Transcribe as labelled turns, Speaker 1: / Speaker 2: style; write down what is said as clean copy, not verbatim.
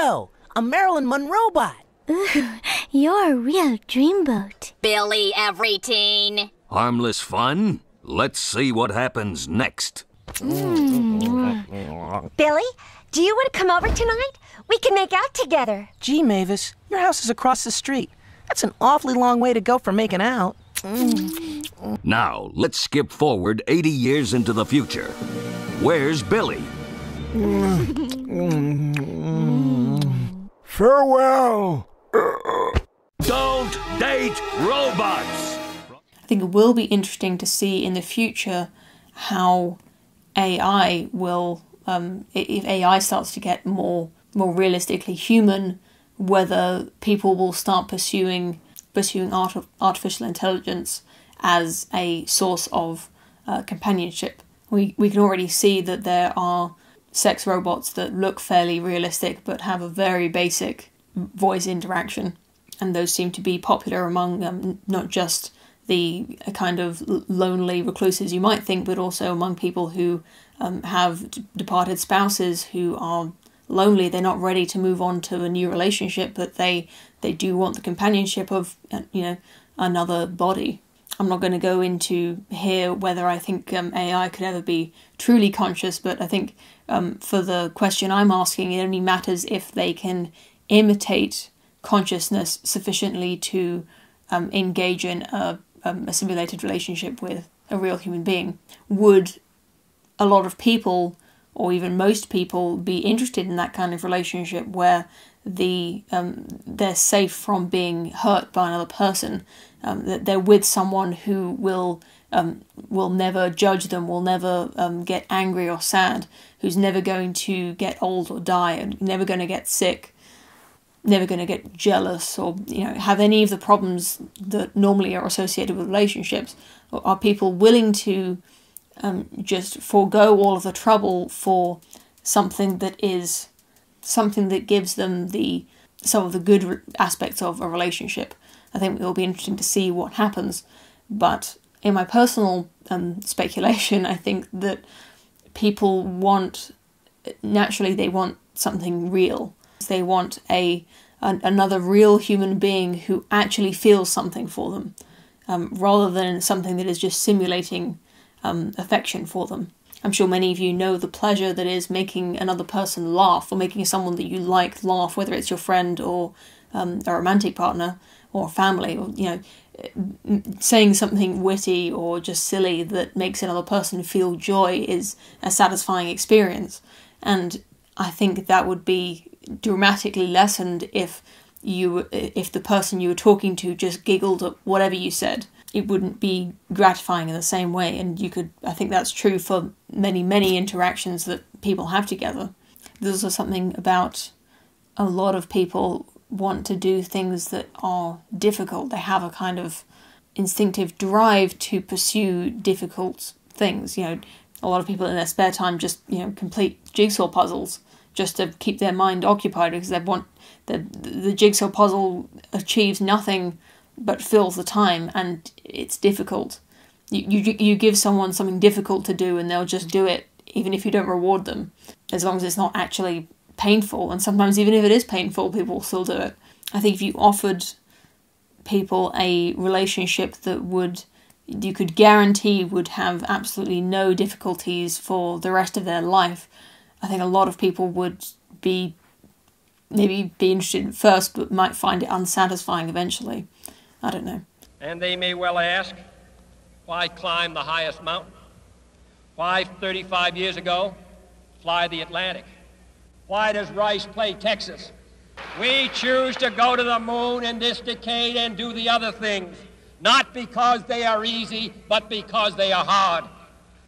Speaker 1: Bingo! A Marilyn Monroe bot.
Speaker 2: Ooh, you're a real dreamboat.
Speaker 3: Billy Everything.
Speaker 4: Harmless fun? Let's see what happens next.
Speaker 5: Billy, do you want to come over tonight? We can make out together.
Speaker 1: Gee, Mavis, your house is across the street. That's an awfully long way to go for making out.
Speaker 4: Now, let's skip forward 80 years into the future. Where's Billy?
Speaker 6: Farewell.
Speaker 4: Don't date robots!
Speaker 7: I think it will be interesting to see in the future how AI will, if AI starts to get more realistically human, whether people will start pursuing artificial intelligence as a source of companionship. We can already see that there are sex robots that look fairly realistic but have a very basic voice interaction, and those seem to be popular among not just the kind of lonely recluses you might think, but also among people who have departed spouses who are lonely. They're not ready to move on to a new relationship, but they do want the companionship of another body. I'm not going to go into here whether I think AI could ever be truly conscious, but I think for the question I'm asking, it only matters if they can imitate consciousness sufficiently to engage in a simulated relationship with a real human being. Would a lot of people, or even most people, be interested in that kind of relationship where they're safe from being hurt by another person, that they're with someone who will never judge them, will never get angry or sad, who's never going to get old or die, and never going to get sick, never going to get jealous, or have any of the problems that normally are associated with relationships? Or are people willing to just forego all of the trouble for something that gives them some of the good aspects of a relationship? I think it will be interesting to see what happens. But in my personal speculation, I think that people naturally they want something real. They want another real human being who actually feels something for them, rather than something that is just simulating affection for them. I'm sure many of you know the pleasure that is making another person laugh, or making someone that you like laugh, whether it's your friend or a romantic partner or family, or saying something witty or just silly that makes another person feel joy is a satisfying experience. And I think that would be dramatically lessened if the person you were talking to just giggled at whatever you said. It wouldn't be gratifying in the same way, and I think that's true for many, many interactions that people have together. There's also something about a lot of people want to do things that are difficult. They have a kind of instinctive drive to pursue difficult things. A lot of people in their spare time just, complete jigsaw puzzles just to keep their mind occupied, because they want the jigsaw puzzle achieves nothing but fills the time, and it's difficult. You give someone something difficult to do and they'll just do it, even if you don't reward them, as long as it's not actually painful. And sometimes even if it is painful, people will still do it. I think if you offered people a relationship that you could guarantee would have absolutely no difficulties for the rest of their life, I think a lot of people would maybe be interested at first, but might find it unsatisfying eventually. I don't know.
Speaker 8: And they may well ask, why climb the highest mountain? Why, 35 years ago, fly the Atlantic? Why does Rice play Texas? We choose to go to the moon in this decade and do the other things, not because they are easy, but because they are hard.